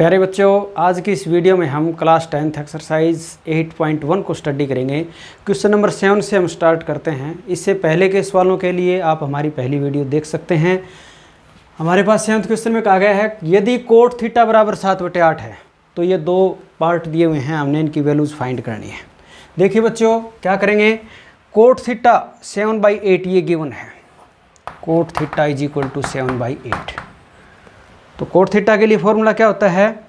प्यारे बच्चों, आज की इस वीडियो में हम क्लास 10th एक्सरसाइज 8.1 को स्टडी करेंगे। क्वेश्चन नंबर 7 से हम स्टार्ट करते हैं। इससे पहले के सवालों के लिए आप हमारी पहली वीडियो देख सकते हैं। हमारे पास 7th क्वेश्चन में कहा गया है यदि कोट थीटा बराबर 7/8 है तो ये दो पार्ट दिए हुए हैं, हमने इनकी वैल्यूज़ फाइंड करनी है। देखिए बच्चों, क्या करेंगे, कोट थीटा 7/8 ये गिवन है। Cot theta is equal to 7/8। तो कोट थीटा के लिए फॉर्मूला क्या होता है,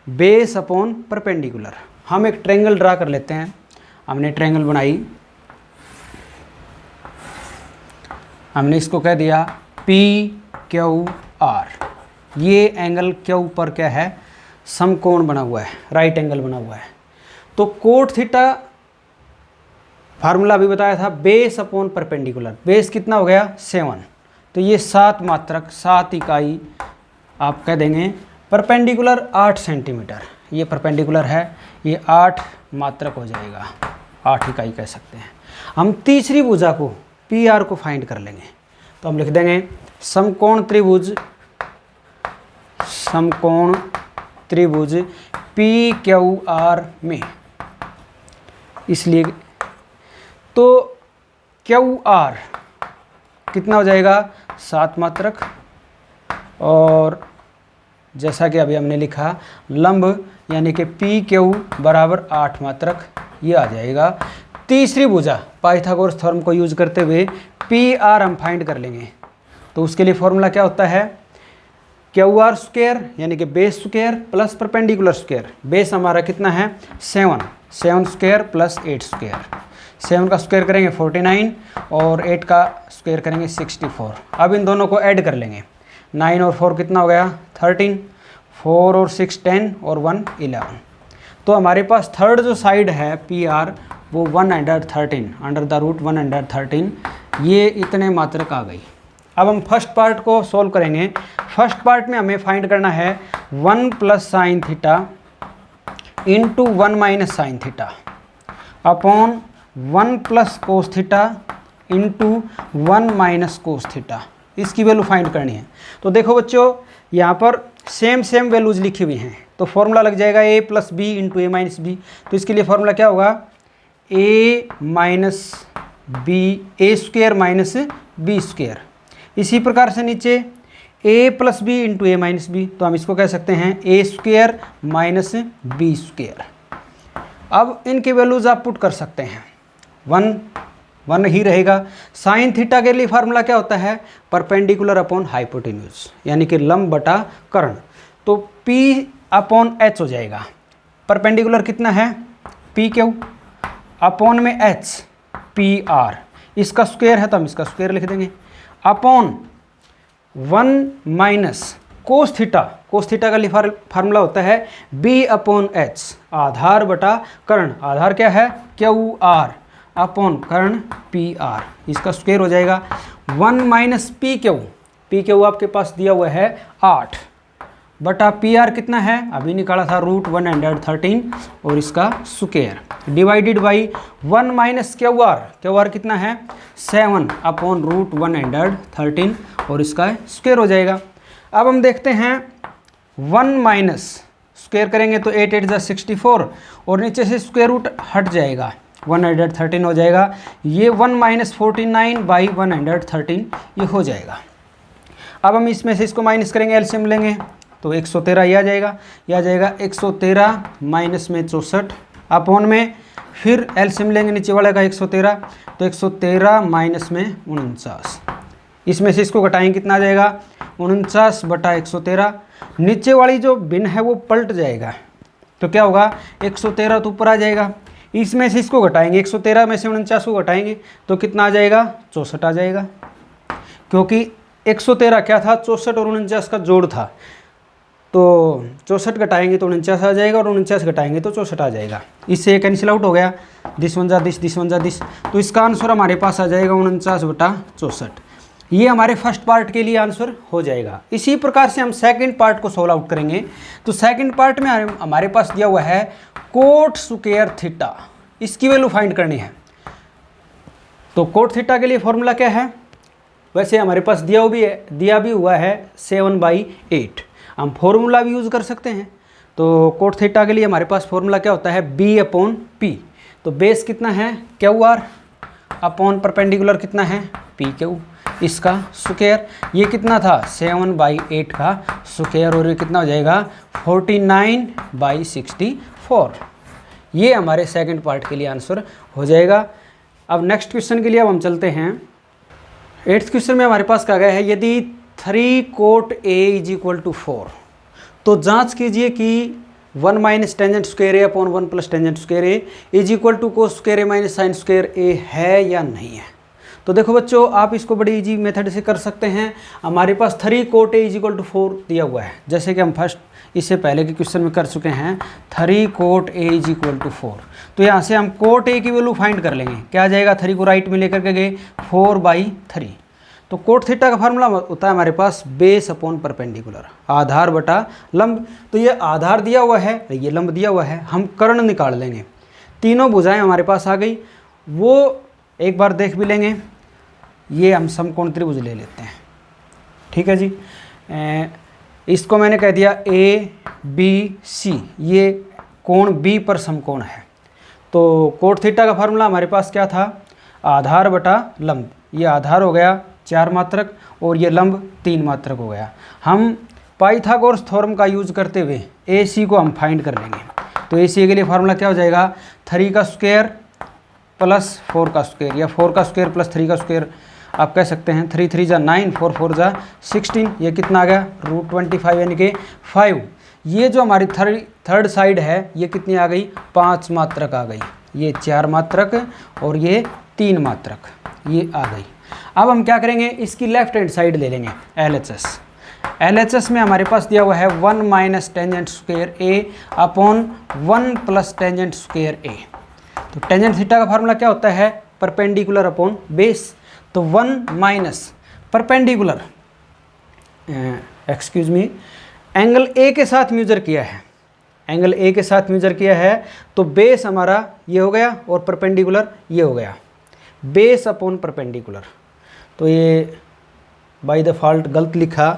बेस अपॉन परपेंडिकुलर। हम एक ट्रायंगल ड्रा कर लेते हैं। हमने ट्रायंगल बनाई, हमने इसको कह दिया PQR। ये एंगल क्यू पर क्या है, समकोण बना हुआ है, राइट एंगल बना हुआ है। तो कोट थीटा फार्मूला भी बताया था, बेस अपॉन परपेंडिकुलर। बेस कितना हो गया 7, तो ये 7 मात्रक 7 इकाई आप कह देंगे। परपेंडिकुलर 8 सेंटीमीटर, ये परपेंडिकुलर है, ये 8 मात्रक हो जाएगा, 8 इकाई कह सकते हैं। हम तीसरी भुजा को PR को फाइंड कर लेंगे। तो हम लिख देंगे समकोण त्रिभुज PQR में। इसलिए तो QR कितना हो जाएगा 7 मात्रक, और जैसा कि अभी हमने लिखा लंब यानी कि PQ बराबर 8 मात्रक, ये आ जाएगा। तीसरी भुजा पाइथागोरस थ्योरम को यूज करते हुए PR हम फाइंड कर लेंगे। तो उसके लिए फॉर्मूला क्या होता है, QR स्क्वायर यानी कि base square plus perpendicular square. Base हमारा कितना है 7 स्क्वायर प्लस 8 स्क्वायर। 7 का स्क्वायर करेंगे 49 और 8 का स्क्वायर करेंगे 64। अब इन दोनों को ऐड कर लेंगे। 9 और 4 कितना हो गया 13, 4 और 6 10 और 1 11। तो हमारे पास थर्ड जो साइड है PR वो 113 अंडर द रूट 113, ये इतने मात्रक आ गई। अब हम फर्स्ट पार्ट को सॉल्व करेंगे। फर्स्ट पार्ट में हमें फाइंड करना है 1 plus sine theta into 1 minus sine theta upon 1 plus cos theta into 1 minus cos theta. इसकी वैल्यू फाइंड करनी है। तो देखो बच्चों, यहाँ पर सेम वैल्यूज लिखी हुई हैं, तो फॉर्मूला लग जाएगा A plus B into A minus B. तो इसके लिए फॉर्मूला क्या होगा, A minus B, A square minus B square. इसी प्रकार से नीचे A plus B into A minus B, तो हम इसको कह सकते हैं A square minus B square. अब इनकी वैल्यूज आप पुट कर सकते हैं, 1 ही रहेगा। साइन थीटा के लिए फार्मूला क्या होता है, परपेंडिकुलर अपॉन हाइपोटेन्यूज यानी कि लंब बटा कर्ण। तो P अपॉन H हो जाएगा। परपेंडिकुलर कितना है PQ, अपॉन में H PR, इसका स्क्वायर है तो हम इसका स्क्वायर लिख देंगे, upon 1 minus cos theta. Cos theta का लिए फार्मूला होता है B अपॉन H, आधार बटा कर्ण। आधार क्या है QR अपॉन कर्ण PR, इसका स्क्वायर हो जाएगा 1 माइनस PQ आपके पास दिया हुआ है 8 बटा PR कितना है, अभी निकाला था रूट 113 और इसका square divided by 1 minus QR कितना है 7 अपॉन रूट 113 और इसका स्क्वायर हो जाएगा। अब हम देखते हैं 1 माइनस स्क्वायर करेंगे तो 8 8 जा 64 और नीचे से स्क्वायर रूट हट जाएगा, 113 हो जाएगा। ये 1 माइनस 49 बाई 113 ये हो जाएगा। अब हम इसमें से इसको माइनस करेंगे, एलसीएम लेंगे तो 113 ये आ जाएगा। 113 माइनस में 64 अपॉन में फिर एलसीएम लेंगे नीचे वाले का 113, तो 113 माइनस में 49। इसमें से इसको घटाएंगे कितना आ जाएगा 49 बटा 113। नीचे वाली जो भिन्न है वो पलट जाएगा, तो क्या होगा 113 तो ऊपर आ जाएगा। इसमें से इसको घटाएंगे, 113 में से 49 को घटाएंगे तो कितना आ जाएगा 64 आ जाएगा, क्योंकि 113 क्या था 64 और 49 का जोड़ था। तो 64 घटाएंगे तो 49 आ जाएगा और 49 घटाएंगे तो 64 आ जाएगा। इससे ये कैंसिल आउट हो गया, दिस वन जा दिस। तो इसका आंसर हमारे पास आ जाएगा 49 बटा 64। ये हमारे फर्स्ट पार्ट के लिए आंसर हो जाएगा। इसी प्रकार से हम सेकंड पार्ट को सोल्व आउट करेंगे। तो सेकंड पार्ट में हमारे पास दिया हुआ है कोट स्क्वायर थीटा, इसकी वैल्यू फाइंड करनी है। तो कोट थीटा के लिए फॉर्मूला क्या है, वैसे हमारे पास दिया भी हुआ है 7/8। हम फॉर्मूला भी यूज़ कर सकते हैं, तो कोट थीटा के लिए हमारे पास फॉर्मूला क्या होता है, बी अपॉन पी। तो बेस कितना है, क्यू आर, अपॉन परपेंडिकुलर कितना है, पी क्यू, इसका स्क्वायर। ये कितना था, 7/8 का स्क्वायर, और ये कितना हो जाएगा 49/64। ये हमारे सेकंड पार्ट के लिए आंसर हो जाएगा। अब नेक्स्ट क्वेश्चन के लिए अब हम चलते हैं। 8th क्वेश्चन में हमारे पास कहा गया है यदि 3 cot A = 4, तो जांच कीजिए कि 1 - tangent square A upon 1 + tangent square A = cos square A - sin square A है या नहीं है। तो देखो बच्चों, आप इसको बड़ी इजी मेथड से कर सकते हैं। हमारे पास 3 cot A = 4 दिया हुआ है, जैसे कि हम फर्स्ट इससे पहले के क्वेश्चन में कर चुके हैं। 3 cot A = 4, तो यहाँ से हम cot A की वैल्यू फाइंड कर लेंगे। क्या आ जाएगा, 3 को राइट में लेकर के गए, 4/3। तो कोट थीटा का फार्मूला होता है हमारे पास बेस अपॉन परपेंडिकुलर, आधार बटा लंब। तो ये आधार दिया हुआ है, ये लंब दिया हुआ है, हम कर्ण निकाल लेंगे। तीनों भुजाएं हमारे पास आ गई, वो एक बार देख भी लेंगे। ये हम समकोण त्रिभुज ले लेते हैं, ठीक है जी। इसको मैंने कह दिया ABC, ये कोण B पर समकोण है। तो कोट थीटा का फार्मूला हमारे पास क्या था, आधार बटा लंब। ये आधार हो गया 4 मात्रक और ये लंब 3 मात्रक हो गया। हम पाइथागोरस थ्योरम का यूज करते हुए AC को हम फाइंड कर लेंगे। तो AC के लिए फार्मूला क्या हो जाएगा, 3 का स्क्वायर प्लस 4 का स्क्वायर, या 4 का स्क्वायर प्लस 3 का स्क्वायर आप कह सकते हैं। 3 3 जा 9, 4 4 जा 16, ये कितना आ गया, √25 यानी कि 5। ये जो हमारी थर्ड साइड है ये कितनी आ गई, 5 मात्रक आ गई। ये 4 मात्रक और ये 3 मात्रक, ये आ गई। अब हम क्या करेंगे, इसकी लेफ्ट हैंड साइड ले लेंगे, LHS। LHS में हमारे पास दिया हुआ है 1 - tangent square A upon 1 + tangent square A। तो टेंजेंट थीटा का फार्मूला क्या होता है, परपेंडिकुलर अपॉन बेस। तो 1 - perpendicular, excuse me, angle A के साथ मेजर किया है, एंगल A के साथ मेजर किया है, तो बेस हमारा ये हो गया और परपेंडिकुलर ये हो गया, बेस अपॉन परपेंडिकुलर। तो ये बाय डिफ़ॉल्ट गलत लिखा,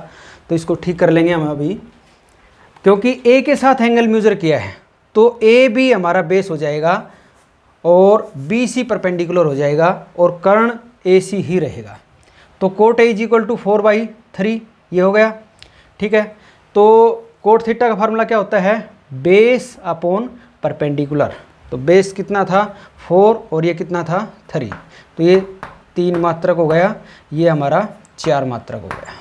तो इसको ठीक कर लेंगे हम अभी। क्योंकि A के साथ एंगल मेजर किया है तो AB हमारा बेस हो जाएगा और BC परपेंडिकुलर हो जाएगा और कर्ण AC ही रहेगा। तो कोट A = 4/3 ये हो गया, ठीक है। तो कोट थीटा का फार्मूला क्या होता है, बेस अपॉन परपेंडिकुलर। तो बेस कितना था 4 और ये कितना था 3, तो ये 3 मात्रक हो गया, ये हमारा 4 मात्रक हो गया,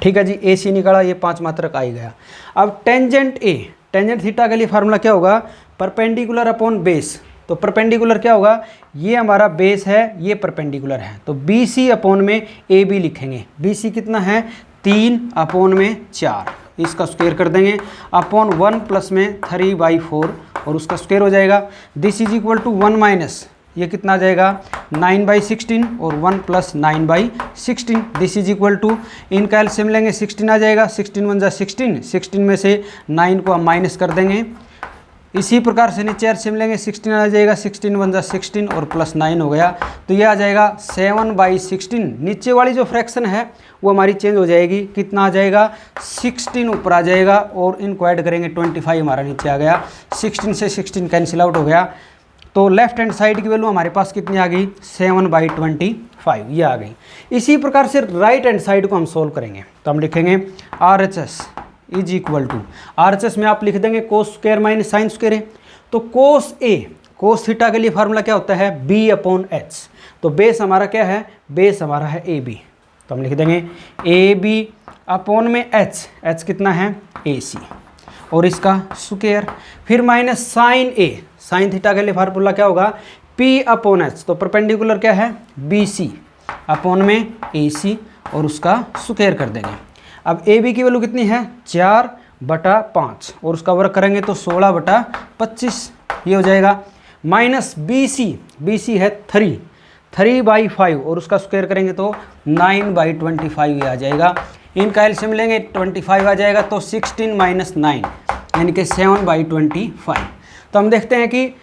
ठीक है जी। AC निकाला, ये 5 मात्रक आ ही गया। अब टेंजेंट A, टेंजेंट थीटा के लिए फार्मूला क्या होगा, परपेंडिकुलर अपॉन बेस। तो परपेंडिकुलर क्या होगा, ये हमारा बेस है, ये परपेंडिकुलर है, तो BC अपॉन में AB लिखेंगे। BC कितना है, 3 अपॉन में 4, इसका स्क्वायर कर देंगे, अपॉन 1 प्लस में 3/4 और उसका स्क्वायर हो जाएगा। दिस इज इक्वल टू 1 - ये कितना आ जाएगा 9/16 और 1 + 9/16। दिस इज इक्वल टू, इनका एलसीएम लेंगे 16 आ जाएगा, 16 1 जा 16, 16 में से 9 को हम माइनस कर देंगे। इसी प्रकार से नीचे एलसीएम लेंगे, 16 आ जाएगा, 16 1 जा 16 और +9 हो गया, तो ये आ जाएगा 7/16। नीचे वाली जो फ्रैक्शन है वो हमारी चेंज हो जाएगी, कितना आ जाएगा 16 ऊपर आ जाएगा और इनको ऐड करेंगे 25 हमारा नीचे आ गया, 16 से 16 कैंसिल आउट हो गया। तो लेफ्ट हैंड साइड की वैल्यू हमारे पास कितनी आ गई, 7/25 ये आ गई। इसी प्रकार से राइट हैंड साइड को हम सोल्व करेंगे, तो हम लिखेंगे RHS is equal to, RHS में आप लिख देंगे कोस स्क्वायर - साइन स्क्वायर है। तो कोस A, कोस थीटा के लिए फार्मूला क्या होता है, B/H। तो बेस हमारा क्या है, बेस हमारा है AB, तो हम लिख देंगे AB अपॉन में H, H कितना है AC और इसका स्क्वायर, फिर minus sine A, sine theta के लिए फार्मूला क्या होगा, P/H। तो परपेंडिकुलर क्या है, BC अपॉन में AC और उसका स्क्वायर कर देंगे। अब AB की वैल्यू कितनी है 4/5 और उसका वर्क करेंगे तो 16/25 ये हो जाएगा, माइनस BC है 3/5 और उसका स्क्वायर करेंगे तो 9/25 ये आ जाएगा। इनका एलसीएम लेंगे 25 आ जाएगा, तो 16 - 9 यानी कि 7/25। तो हम देखते हैं कि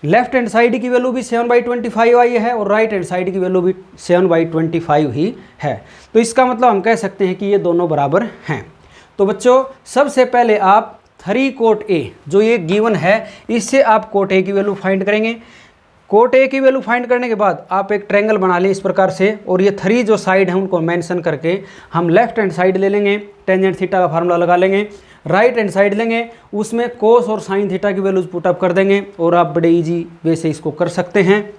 लेफ्ट हैंड साइड की वैल्यू भी 7/25 आई है और राइट हैंड साइड की वैल्यू भी 7/25 ही है। तो इसका मतलब हम कह सकते हैं कि ये दोनों बराबर हैं। तो बच्चों सबसे पहले आप 3 कोट ए जो ये गिवन है इससे आप कोट ए की वैल्यू फाइंड करेंगे। कोट ए की वैल्यू फाइंड करने के बाद आप एक ट्रायंगल बना लें इस प्रकार से, और ये 3 जो साइड हैं उनको मेंशन करके हम लेफ्ट हैंड साइड ले लेंगे, टेंजेंट थीटा का फार्मूला लगा लेंगे, राइट हैंड साइड लेंगे, उसमें कोस और साइन थीटा की वैल्यूज पुटअप कर देंगे, और आप बड़े इजी वे से इसको कर सकते हैं।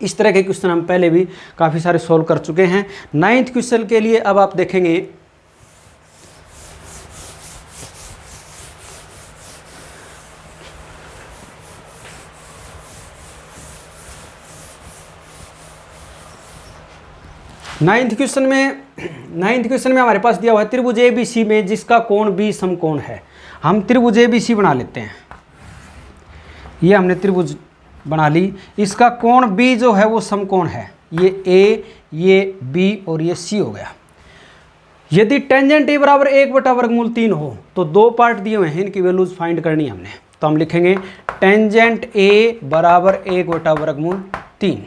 इस तरह के क्वेश्चन हम पहले भी काफ़ी सारे सॉल्व कर चुके हैं। 9th क्वेश्चन के लिए अब आप देखेंगे नाइन्थ क्वेश्चन में हमारे पास दिया हुआ है त्रिभुज ABC में जिसका कोण B समकोण है। हम त्रिभुज ABC बना लेते हैं। ये हमने त्रिभुज बना ली, इसका कोण B जो है वो समकोण है, ये A, ये B और ये C हो गया। यदि टेंजेंट A बराबर 1/3 हो तो 2 पार्ट दिए हुए हैं, इनकी वैल्यूज फाइंड करनी है हमने। तो हम लिखेंगे टेंजेंट A बराबर 1/3।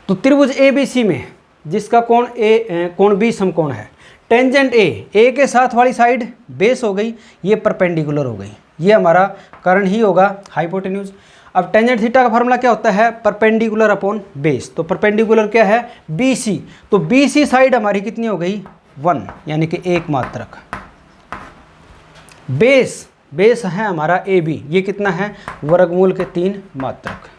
तो त्रिभुज ABC में जिसका कोण B समकोण है, टेंजेंट A के साथ वाली साइड बेस हो गई, ये परपेंडिकुलर हो गई, ये हमारा कर्ण ही होगा हाइपोटेन्यूज। अब टेंजेंट थीटा का फार्मूला क्या होता है, परपेंडिकुलर अपॉन बेस। तो परपेंडिकुलर क्या है, BC। तो BC साइड हमारी कितनी हो गई, 1 यानी कि 1 मात्रक। बेस है हमारा AB, ये कितना है, वर्गमूल के 3 मात्रक।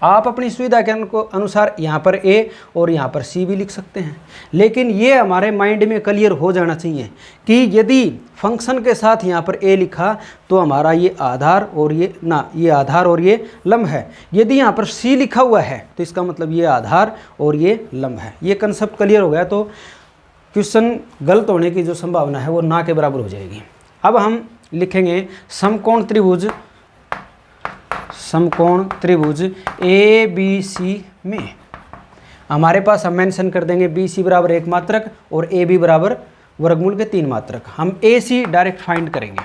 आप अपनी सुविधा के अनुसार यहाँ पर A और यहाँ पर C भी लिख सकते हैं, लेकिन ये हमारे माइंड में क्लियर हो जाना चाहिए कि यदि फंक्शन के साथ यहाँ पर A लिखा तो हमारा ये आधार और ये आधार और ये लंब है। यदि यहाँ पर C लिखा हुआ है तो इसका मतलब ये आधार और ये लंब है। ये कंसेप्ट क्लियर हो गया तो क्वेश्चन गलत होने की जो संभावना है वो ना के बराबर हो जाएगी। अब हम लिखेंगे समकोण त्रिभुज ABC में हमारे पास हम मेंशन कर देंगे BC बराबर 1 मात्रक और AB बराबर वर्गमूल के 3 मात्रक। हम AC डायरेक्ट फाइंड करेंगे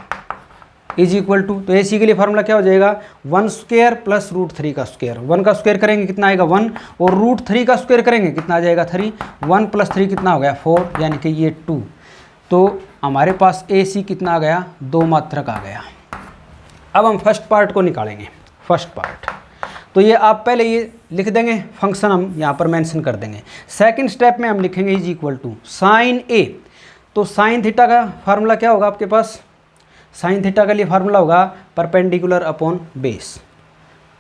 इज इक्वल टू, तो AC के लिए फार्मूला क्या हो जाएगा, 1 स्क्वायर प्लस √3 का स्क्वायर। 1 का स्क्वायर करेंगे कितना आएगा 1, और √3 का स्क्वायर करेंगे कितना आ जाएगा 3। 1 + 3 कितना हो गया 4, यानी कि ये 2। तो हमारे पास AC कितना आ गया, 2 मात्रक आ गया। अब हम फर्स्ट पार्ट को निकालेंगे। फर्स्ट पार्ट तो ये आप पहले ये लिख देंगे, फंक्शन हम यहाँ पर मेंशन कर देंगे। सेकंड स्टेप में हम लिखेंगे is equal to sine A। तो साइन थीटा का फार्मूला क्या होगा आपके पास, साइन थीटा के लिए फार्मूला होगा perpendicular upon base,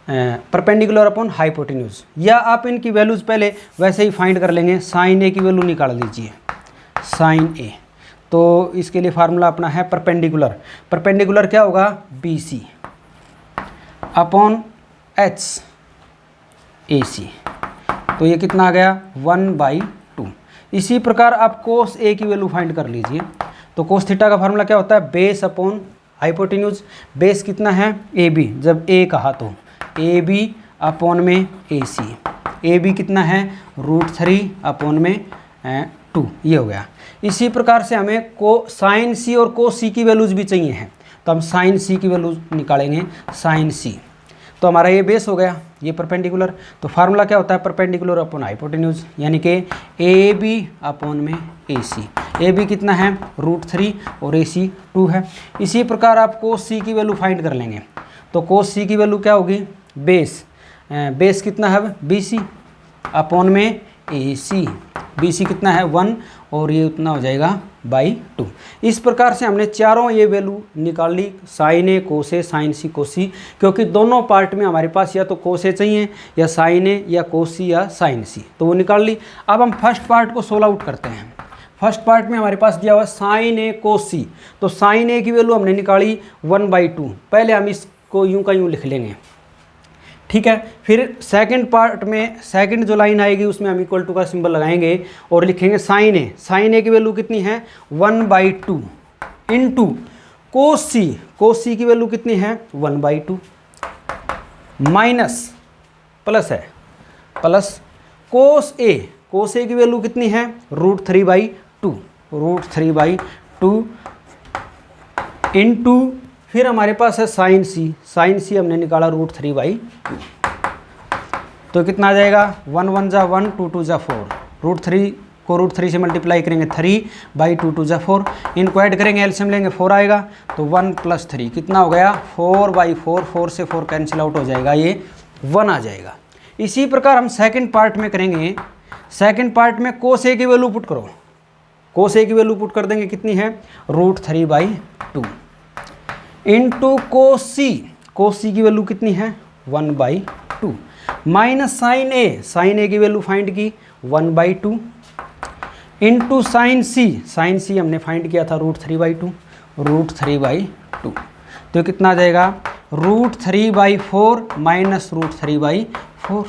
perpendicular upon hypotenuse, या आप इनकी वैल्यूज पहले वैसे ही फाइंड कर लेंगे। साइन A की वैल्यू निकाल लीजिए, साइन A। तो इसके लिए फार्मूला अपना है परपेंडिकुलर क्या होगा, BC अपॉन AC। तो ये कितना आ गया 1/2। इसी प्रकार आप कोस A की वैल्यू फाइंड कर लीजिए। तो कोस थीटा का फार्मूला क्या होता है, बेस अपॉन हाइपोटेन्यूज। बेस कितना है AB, जब A कहा तो AB अपॉन में AC। AB कितना है √3 अपॉन में 2, ये हो गया। इसी प्रकार से हमें साइन C और कोस C की वैल्यूज भी चाहिए हैं, तो हम साइन C की वैल्यूज निकालेंगे, साइन C। तो हमारा ये बेस हो गया, ये परपेंडिकुलर। तो फार्मूला क्या होता है, परपेंडिकुलर अपॉन हाइपोटेन्यूज, यानी कि AB अपॉन में AC। AB कितना है √3 और AC 2 है। इसी प्रकार आप कोस C की वैल्यू फाइंड कर लेंगे। तो कोस C की वैल्यू क्या होगी, बेस कितना है BC अपॉन में AC। BC कितना है 1 और ये उतना हो जाएगा 2। इस प्रकार से हमने चारों ये वैल्यू निकाल ली, sine A cos A, sine C cos C, क्योंकि दोनों पार्ट में हमारे पास या तो कोस A चाहिए या साइन A या कोस C या साइन C, तो वो निकाल ली। अब हम फर्स्ट पार्ट को सोल्व आउट करते हैं। फर्स्ट पार्ट में हमारे पास दिया हुआ साइन A कोस C। तो साइन A की वैल्यू हमने निकाली 1/2। पहले हम इसको यूं का यूं लिख लेंगे, ठीक है। फिर सेकंड पार्ट में सेकंड जो लाइन आएगी उसमें हम इक्वल टू का सिंबल लगाएंगे और लिखेंगे साइन A। साइन A की वैल्यू कितनी है 1/2 इंटू कोस C की वैल्यू कितनी है 1/2 माइनस प्लस कोस A की वैल्यू कितनी है √3/2 इंटू फिर हमारे पास है साइन C हमने निकाला √3/2। तो कितना आ जाएगा 1 × 1 = 1, 2 × 2 = 4, √3 को रूट 3 से मल्टीप्लाई करेंगे 3/2 2 जा 4, इनको ऐड करेंगे एलसीएम लेंगे 4 आएगा, तो 1 + 3 कितना हो गया 4/4, 4 से 4 कैंसिल आउट हो जाएगा, ये 1 आ जाएगा। इसी प्रकार हम सेकंड पार्ट में करेंगे। सेकंड पार्ट में cos A की वैल्यू पुट करो, cos A की वैल्यू पुट कर देंगे, कितनी है √3/2 इंटू cos C की वैल्यू कितनी है 1/2 माइनस sin A की वैल्यू फाइंड की 1/2 इंटू sin C हमने फाइंड किया था √3/2 तो कितना आ जाएगा √3/4 माइनस √3/4,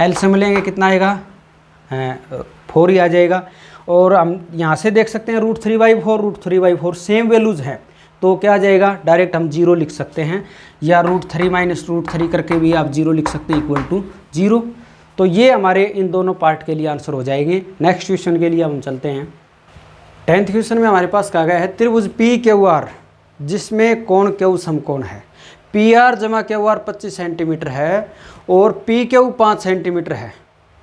एलसीएम लेंगे कितना आएगा 4 ही आ जाएगा। और हम यहाँ से देख सकते हैं √3/4 सेम वैल्यूज हैं, तो क्या आ जाएगा डायरेक्ट हम 0 लिख सकते हैं, या √3 माइनस √3 करके भी आप 0 लिख सकते हैं = 0। तो ये हमारे इन दोनों पार्ट के लिए आंसर हो जाएंगे। नेक्स्ट क्वेश्चन के लिए हम चलते हैं। 10th क्वेश्चन में हमारे पास कहा गया है त्रिभुज PQR जिसमें कोण Q समकोण है, PR जमा QR 25 सेंटीमीटर है और PQ 5 सेंटीमीटर है,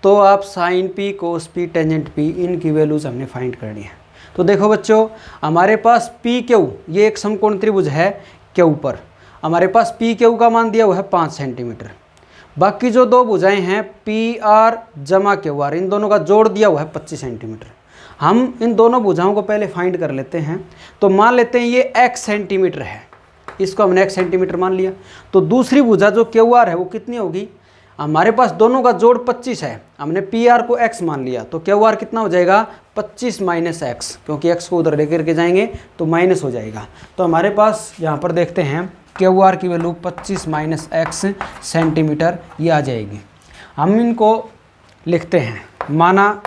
तो आप sine P cos P tangent P इनकी वैल्यूज हमने फाइंड करनी है। तो देखो बच्चों, हमारे पास PQ ये एक समकोण त्रिभुज है, Q पर हमारे पास PQ का मान दिया हुआ है 5 सेंटीमीटर, बाकी जो दो भुजाएं हैं PR जमा QR इन दोनों का जोड़ दिया हुआ है 25 सेंटीमीटर। हम इन दोनों भुजाओं को पहले फाइंड कर लेते हैं। तो मान लेते हैं ये x सेंटीमीटर है, इसको हमने x सेंटीमीटर मान लिया, तो दूसरी भुजा जो QR है वो कितनी होगी, हमारे पास दोनों का जोड़ 25 है, हमने PR को x मान लिया, तो QR कितना हो जाएगा 25 माइनस x, क्योंकि x को उधर लेकर के जाएंगे तो माइनस हो जाएगा। तो हमारे पास यहाँ पर देखते हैं QR की वैल्यू 25 माइनस x सेंटीमीटर ये आ जाएगी। हम इनको लिखते हैं, माना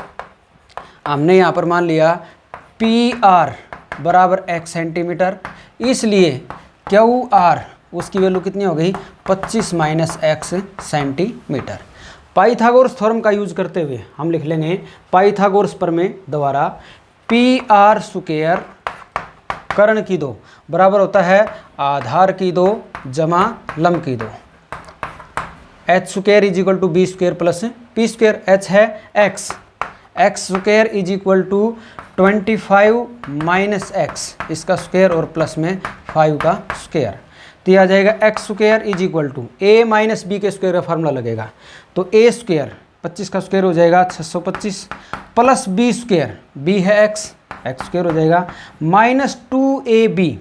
हमने यहाँ पर मान लिया PR बराबर x सेंटीमीटर, इसलिए QR उसकी वैल्यू कितनी हो गई 25 minus x centimetre. Pythagoras theorem का यूज करते हुए हम लिख लेंगे पाइथागोरस प्रमेय द्वारा PR स्क्वायर कर्ण की 2 बराबर होता है आधार की 2 जमा लंब की 2, h square = b square plus p square, h है x स्क्वायर = 25 माइनस x इसका स्क्वायर और प्लस में 5 का स्क्वायर, तो यह आ जाएगा x square = a minus b के स्क्वायर का फार्मूला लगेगा, तो a स्क्वायर 25 का स्क्वायर हो जाएगा 625 प्लस b स्क्वायर, b है x स्क्वायर हो जाएगा माइनस 2ab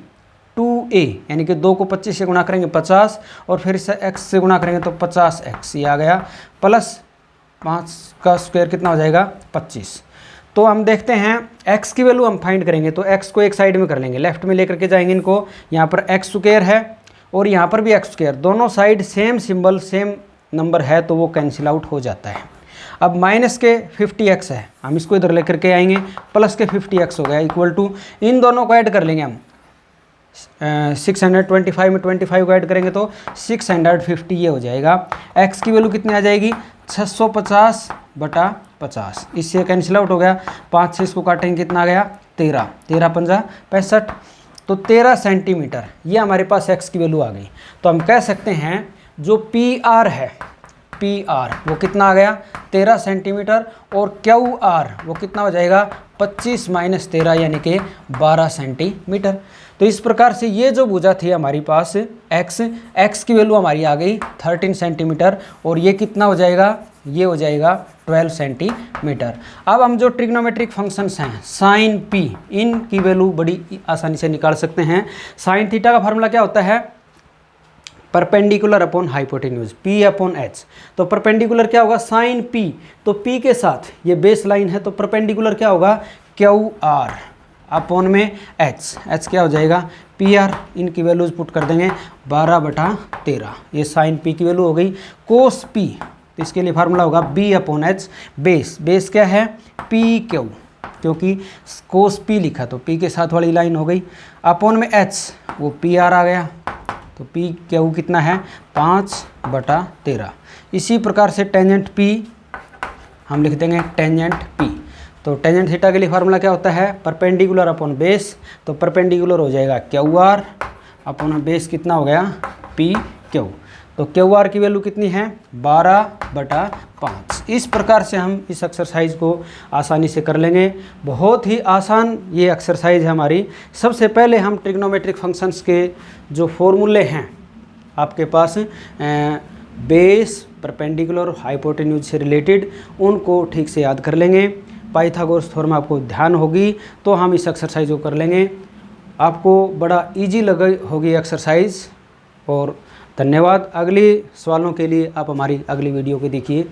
2a यानी कि 2 को 25 से गुणा करेंगे 50 और फिर इसे x से गुणा करेंगे तो 50x ये आ गया, प्लस 5 का स्क्वायर कितना हो जाएगा 25। तो हम देखते हैं x की वैल्यू हम फाइंड करेंगे, तो x को एक साइड में कर लेंगे, लेफ्ट में लेकर के जाएंगे इनको, यहाँ पर x स्क्वायर है और यहाँ पर भी x स्क्वायर, दोनों side same symbol same number है तो वो कैंसिल आउट हो जाता है। अब माइनस के 50x है, हम इसको इधर लेकर के आएंगे, प्लस के 50x हो गया इक्वल टू, इन दोनों को ऐड कर लेंगे हम 625 में 25 को ऐड करेंगे तो 650 ये हो जाएगा। x की वैल्यू कितनी आ जाएगी 650/50, इससे कैंसिल आउट हो गया, 5 से इसको काटेंगे कितना आ गया 13, 13 पंजा 65, तो 13 सेंटीमीटर ये हमारे पास x की वैल्यू आ गई। तो हम कह सकते हैं जो PR है PR वो कितना आ गया 13 सेंटीमीटर और QR वो कितना हो जाएगा 25 माइनस 13 यानी कि 12 सेंटीमीटर। तो इस प्रकार से ये जो भुजा थी हमारी पास x की वैल्यू हमारी आ गई 13 सेंटीमीटर और ये कितना हो जाएगा, ये हो जाएगा 12 सेंटीमीटर। अब हम जो ट्रिग्नोमेट्रिक फंक्शंस हैं साइन p इनकी वैल्यू बड़ी आसानी से निकाल सकते हैं। साइन थीटा का फार्मूला क्या होता है परपेंडिकुलर अपॉन हाइपोटेन्यूज P/H। तो परपेंडिकुलर क्या होगा साइन P, तो P के साथ ये बेस लाइन है तो परपेंडिकुलर क्या होगा QR अपॉन में H क्या हो जाएगा PR, इनकी वैल्यूज पुट कर देंगे 12/13, ये साइन P की वैल्यू हो गई। कोस P तो इसके लिए फार्मूला होगा B/H, बेस क्या है PQ, क्योंकि कोस P लिखा तो P के साथ वाली लाइन हो गई, अपॉन में H वो PR आ गया, तो PQ कितना है 5/13। इसी प्रकार से टेंजेंट P हम लिख देंगे टेंजेंट P, तो टेंजेंट थीटा के लिए फार्मूला क्या होता है परपेंडिकुलर अपॉन बेस, तो परपेंडिकुलर हो जाएगा QR अपॉन बेस कितना हो गया PQ, तो QR की वैल्यू कितनी है 12/13। 5। इस प्रकार से हम इस एक्सरसाइज को आसानी से कर लेंगे। बहुत ही आसान ये एक्सरसाइज है हमारी। सबसे पहले हम ट्रिग्नोमेट्रिक फंक्शंस के जो फॉर्मूले हैं आपके पास बेस, परपेंडिकुलर और हाइपोटेन्यूज से रिलेटेड, उनको ठीक से याद कर लेंगे। पाइथागोरस थ्योरम आपको ध्यान होगी तो हम इस एक्सरसाइज को कर लेंगे। आपको बड़ा इजी लगी होगी एक्सरसाइज। और धन्यवाद। अगले सवालों के लिए आप हमारी अगली वीडियो को देखिए।